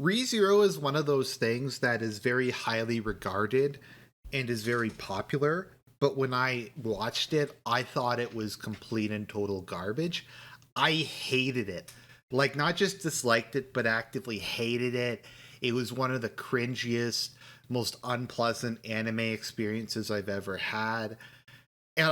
ReZero is one of those things that is very highly regarded and is very popular. But when I watched it, I thought it was complete and total garbage. I hated it. Like, not just disliked it, but actively hated it. It was one of the cringiest, most unpleasant anime experiences I've ever had. And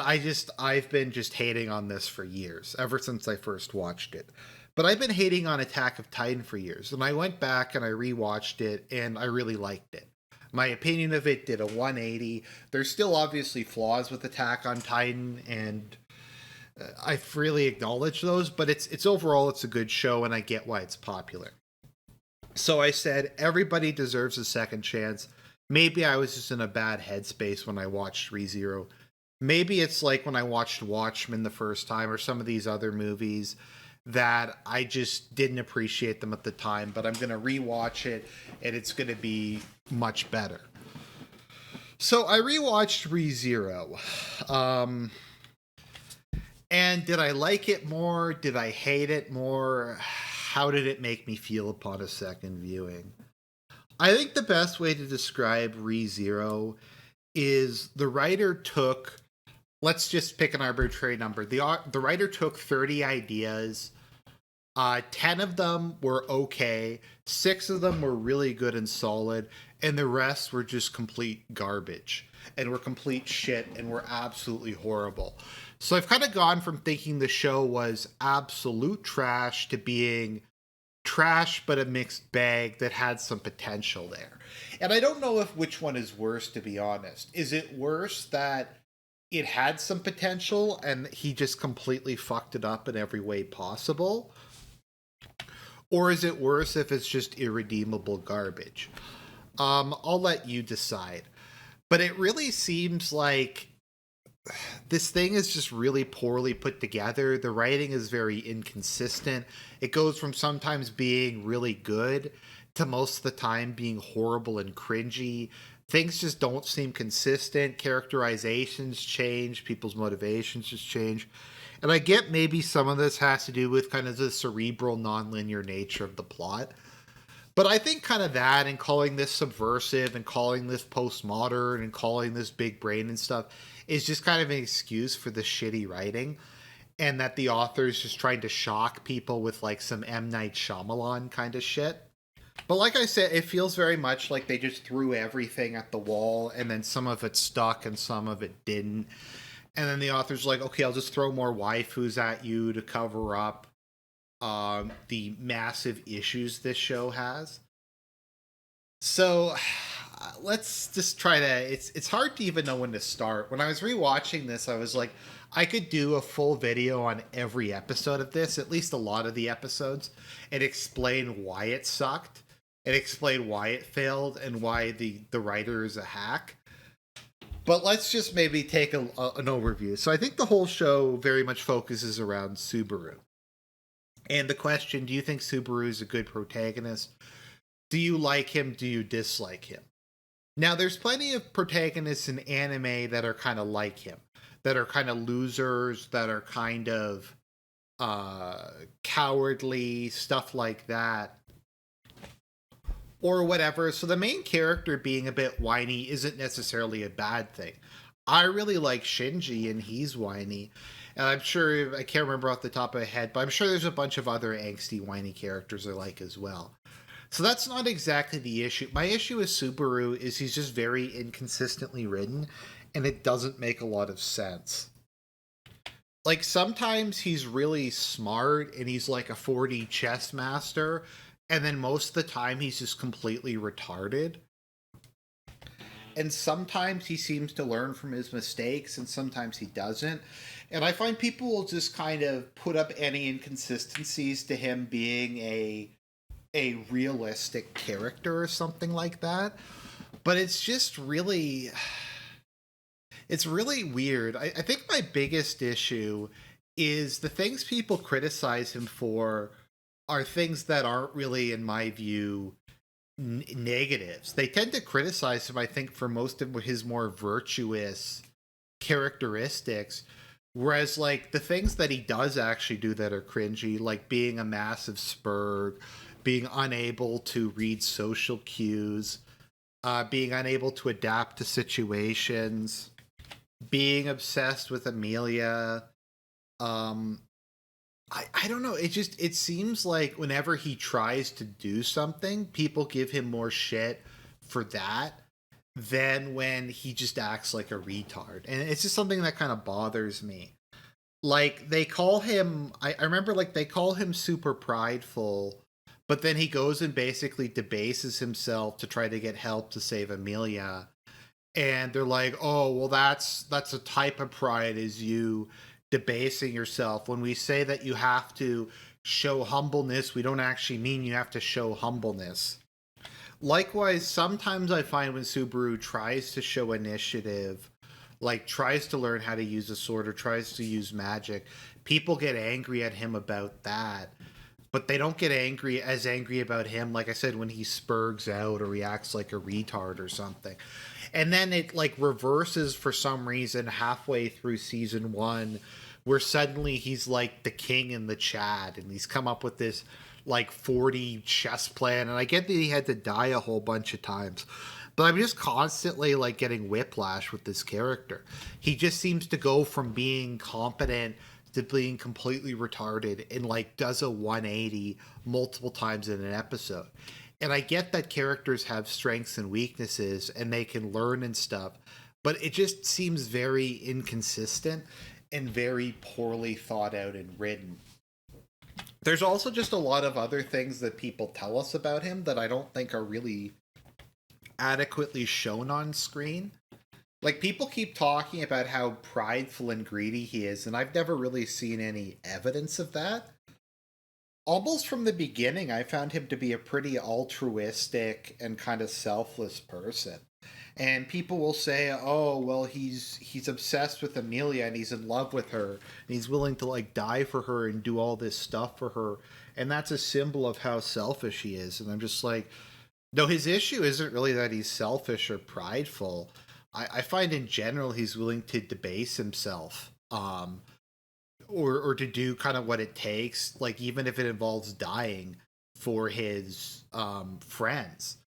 I've been just hating on this for years, ever since I first watched it. But I've been hating on Attack of Titan for years. And I went back and I rewatched it, and I really liked it. My opinion of it did a 180. There's still obviously flaws with Attack on Titan, and I freely acknowledge those, but it's overall it's a good show, and I get why it's popular. So I said everybody deserves a second chance. Maybe I was just in a bad headspace when I watched ReZero. Maybe it's like when I watched Watchmen the first time, or some of these other movies, that I just didn't appreciate them at the time, but I'm going to rewatch it and it's going to be much better. So I rewatched ReZero. And did I like it more? Did I hate it more? How did it make me feel upon a second viewing? I think the best way to describe ReZero is the writer took, let's just pick an arbitrary number. The writer took 30 ideas. 10 of them were okay. 6 of them were really good and solid. And the rest were just complete garbage. And were complete shit and were absolutely horrible. So I've kind of gone from thinking the show was absolute trash to being trash but a mixed bag that had some potential there. And I don't know if which one is worse, to be honest. Is it worse that it had some potential and he just completely fucked it up in every way possible? Or is it worse if it's just irredeemable garbage? I'll let you decide. But it really seems like this thing is just really poorly put together. The writing is very inconsistent. It goes from sometimes being really good to most of the time being horrible and cringy. Things just don't seem consistent. Characterizations change. People's motivations just change. And I get maybe some of this has to do with kind of the cerebral, nonlinear nature of the plot. But I think kind of that, and calling this subversive and calling this postmodern and calling this big brain and stuff is just kind of an excuse for the shitty writing. And that the author is just trying to shock people with like some M. Night Shyamalan kind of shit. But like I said, it feels very much like they just threw everything at the wall, and then some of it stuck and some of it didn't. And then the author's like, okay, I'll just throw more waifus at you to cover up the massive issues this show has. So let's just try to, it's hard to even know when to start. When I was rewatching this, I was like, I could do a full video on every episode of this, at least a lot of the episodes, and explain why it sucked, and explain why it failed, and why the writer is a hack. But let's just maybe take an overview. So I think the whole show very much focuses around Subaru. And the question, do you think Subaru is a good protagonist? Do you like him? Do you dislike him? Now, there's plenty of protagonists in anime that are kind of like him, that are kind of losers, that are kind of cowardly, stuff like that, or whatever. So the main character being a bit whiny isn't necessarily a bad thing. I really like Shinji, and he's whiny. And I'm sure, I can't remember off the top of my head, but I'm sure there's a bunch of other angsty, whiny characters I like as well. So that's not exactly the issue. My issue with Subaru is he's just very inconsistently written, and it doesn't make a lot of sense. Like, sometimes he's really smart, and he's like a 4D chess master, and then most of the time he's just completely retarded. And sometimes he seems to learn from his mistakes, and sometimes he doesn't. And I find people will just kind of put up any inconsistencies to him being a realistic character or something like that. But it's just really, it's really weird. I think my biggest issue is the things people criticize him for are things that aren't really, in my view, negatives. They tend to criticize him, I think, for most of his more virtuous characteristics. Whereas, like, the things that he does actually do that are cringy, like being a massive spurg, being unable to read social cues, being unable to adapt to situations, being obsessed with Emilia. I don't know. It seems like whenever he tries to do something, people give him more shit for that than when he just acts like a retard. And it's just something that kind of bothers me. Like they call him I remember like they call him super prideful, but then he goes and basically debases himself to try to get help to save Emilia. And they're like, "Oh, well that's a type of pride, is you debasing yourself. When we say that you have to show humbleness, we don't actually mean you have to show humbleness." Likewise, sometimes I find when Subaru tries to show initiative, like tries to learn how to use a sword or tries to use magic, people get angry at him about that. But they don't get angry about him, like I said, when he spurgs out or reacts like a retard or something. And then it like reverses for some reason halfway through season one, where suddenly he's like the king in the Chad, and he's come up with this like 40 chess plan. And I get that he had to die a whole bunch of times, but I'm just constantly like getting whiplash with this character. He just seems to go from being competent to being completely retarded and like does a 180 multiple times in an episode. And I get that characters have strengths and weaknesses and they can learn and stuff, but it just seems very inconsistent and very poorly thought out and written. There's also just a lot of other things that people tell us about him that I don't think are really adequately shown on screen. Like, people keep talking about how prideful and greedy he is, and I've never really seen any evidence of that. Almost from the beginning, I found him to be a pretty altruistic and kind of selfless person. And people will say, "Oh, well, he's obsessed with Emilia and he's in love with her and he's willing to like die for her and do all this stuff for her." And that's a symbol of how selfish he is. And I'm just like, no, his issue isn't really that he's selfish or prideful. I find in general he's willing to debase himself, or to do kind of what it takes, like even if it involves dying for his friends.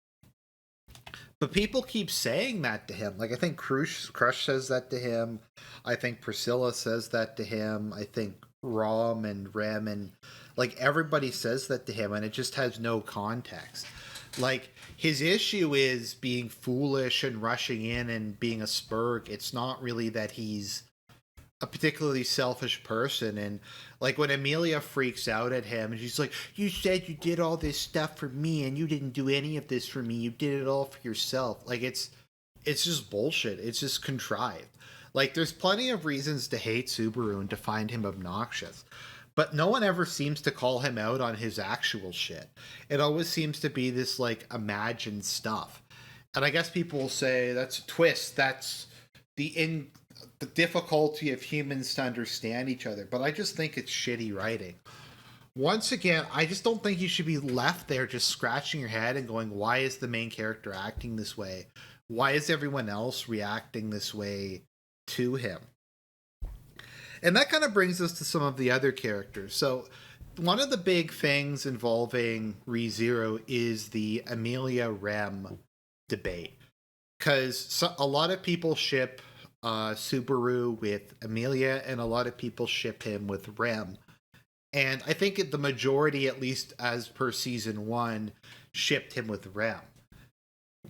But people keep saying that to him. Like I think Crush says that to him. I think Priscilla says that to him. I think Rom and Rem and like everybody says that to him, and it just has no context. Like his issue is being foolish and rushing in and being a spurg. It's not really that he's a particularly selfish person. And like when Emilia freaks out at him and she's like, "You said you did all this stuff for me and you didn't do any of this for me, you did it all for yourself." Like it's just bullshit. It's just contrived. Like there's plenty of reasons to hate Subaru and to find him obnoxious, but no one ever seems to call him out on his actual shit. It always seems to be this like imagined stuff. And I guess people will say that's a twist, that's the difficulty of humans to understand each other. But I just think it's shitty writing. Once again, I just don't think you should be left there just scratching your head and going, "Why is the main character acting this way? Why is everyone else reacting this way to him?" And that kind of brings us to some of the other characters. So one of the big things involving ReZero is the Emilia Rem debate. Because a lot of people ship Subaru with Emilia, and a lot of people ship him with Rem. And I think the majority, at least as per season one, shipped him with Rem.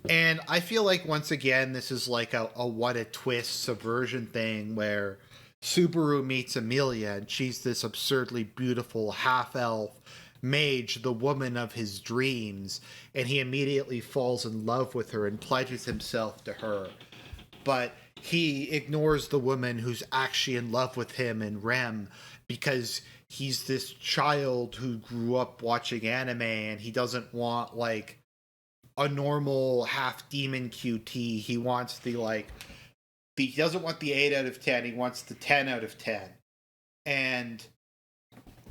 And I feel like, once again, this is like a what a twist subversion thing where Subaru meets Emilia, and she's this absurdly beautiful half-elf mage, the woman of his dreams, and he immediately falls in love with her and pledges himself to her. But he ignores the woman who's actually in love with him and Rem because he's this child who grew up watching anime and he doesn't want like a normal half demon QT. He wants he doesn't want the 8 out of 10, he wants the 10 out of 10. And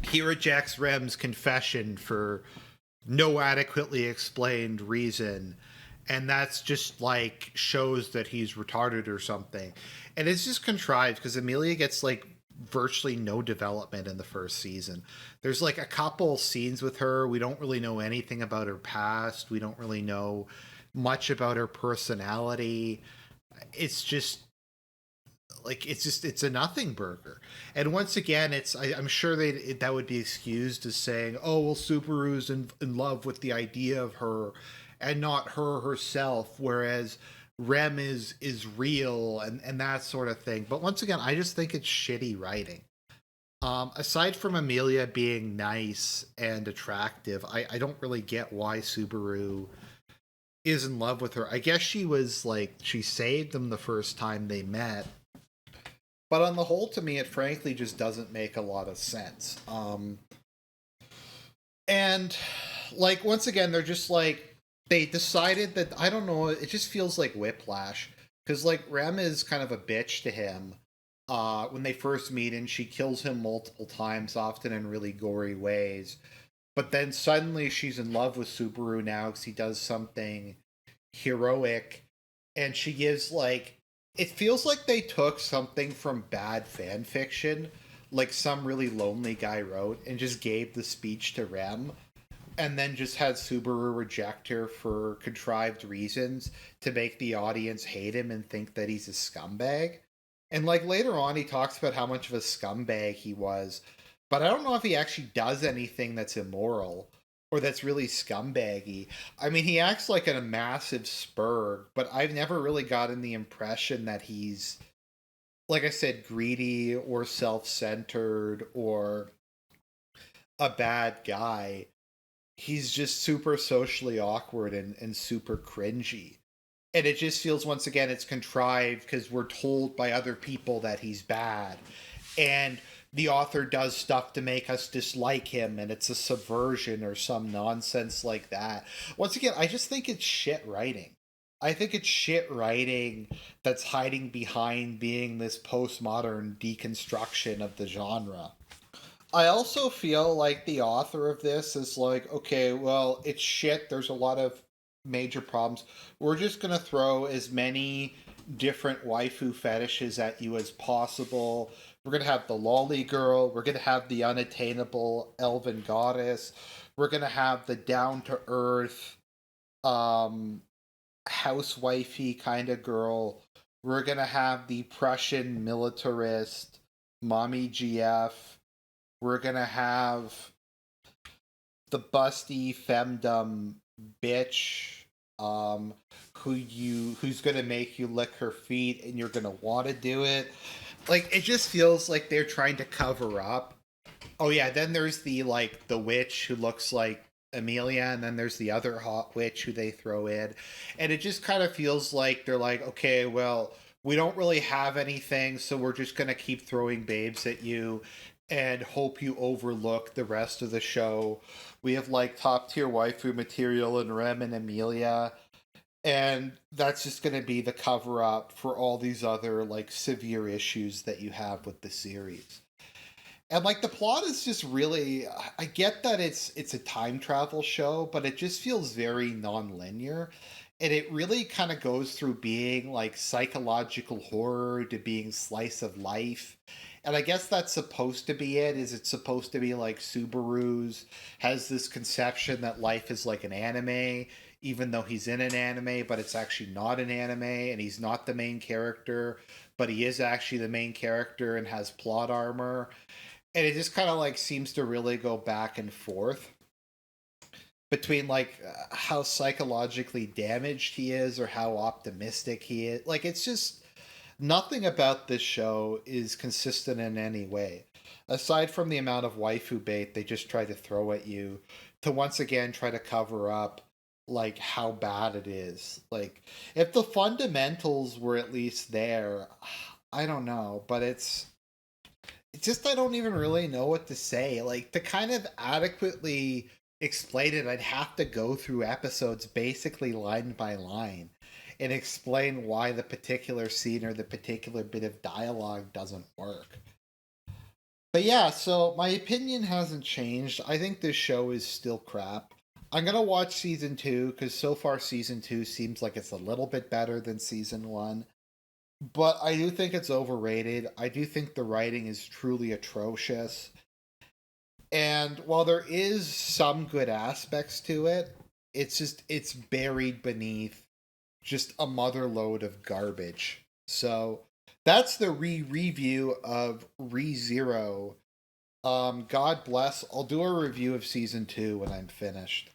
he rejects Rem's confession for no adequately explained reason. And that's just like shows that he's retarded or something. And it's just contrived because Emilia gets like virtually no development in the first season. There's like a couple scenes with her. We don't really know anything about her past. We don't really know much about her personality. It's just it's a nothing burger. And once again, I'm sure that would be excused as saying, oh well, Subaru's in love with the idea of her and not her herself, whereas Rem is real and that sort of thing. But once again, I just think it's shitty writing. Aside from Emilia being nice and attractive, I don't really get why Subaru is in love with her. I guess she saved them the first time they met, but on the whole, to me, it frankly just doesn't make a lot of sense. And like once again, they're just like they decided that I don't know. It just feels like whiplash because like Rem is kind of a bitch to him when they first meet, and she kills him multiple times, often in really gory ways. But then suddenly she's in love with Subaru now because he does something heroic, and she gives like it feels like they took something from bad fan fiction, like some really lonely guy wrote, and just gave the speech to Rem, and then just had Subaru reject her for contrived reasons to make the audience hate him and think that he's a scumbag. And like later on, he talks about how much of a scumbag he was, but I don't know if he actually does anything that's immoral or that's really scumbaggy. I mean, he acts like a massive spurg, but I've never really gotten the impression that he's, like I said, greedy or self centered or a bad guy. He's just super socially awkward and super cringy. And it just feels once again it's contrived because we're told by other people that he's bad. And the author does stuff to make us dislike him, and it's a subversion or some nonsense like that. Once again, I just think it's shit writing. I think it's shit writing that's hiding behind being this postmodern deconstruction of the genre. I also feel like the author of this is like, okay, well, it's shit. There's a lot of major problems. We're just going to throw as many different waifu fetishes at you as possible. We're going to have the lolly girl. We're going to have the unattainable elven goddess. We're going to have the down to earth um, housewifey kind of girl. We're going to have the Prussian militarist, mommy GF. We're gonna have the busty femdom bitch, um, who's gonna make you lick her feet, and you're gonna want to do it. Like it just feels like they're trying to cover up. Oh yeah, then there's the witch who looks like Emilia, and then there's the other hot witch who they throw in, and it just kind of feels like they're like, okay, well, we don't really have anything, so we're just gonna keep throwing babes at you and hope you overlook the rest of the show. We have like top tier waifu material in Rem and Emilia, and that's just going to be the cover up for all these other like severe issues that you have with the series. And like the plot is just really I get that it's a time travel show, but it just feels very non-linear. And it really kind of goes through being like psychological horror to being slice of life. And I guess that's supposed to be it. Is it supposed to be like Subaru's has this conception that life is like an anime, even though he's in an anime, but it's actually not an anime, and he's not the main character, but he is actually the main character and has plot armor, and it just kind of like seems to really go back and forth between like how psychologically damaged he is or how optimistic he is. Like it's just nothing about this show is consistent in any way, aside from the amount of waifu bait they just try to throw at you to once again try to cover up like how bad it is. Like if the fundamentals were at least there, I don't know, but it's just I don't even really know what to say. Like to kind of adequately explain it, I'd have to go through episodes basically line by line and explain why the particular scene or the particular bit of dialogue doesn't work. But yeah, so my opinion hasn't changed. I think this show is still crap. I'm gonna watch season two because so far season two seems like it's a little bit better than season one. but I do think it's overrated. I do think the writing is truly atrocious. And while there is some good aspects to it, it's buried beneath just a mother load of garbage. So that's the review of ReZero. God bless. I'll do a review of season 2 when I'm finished.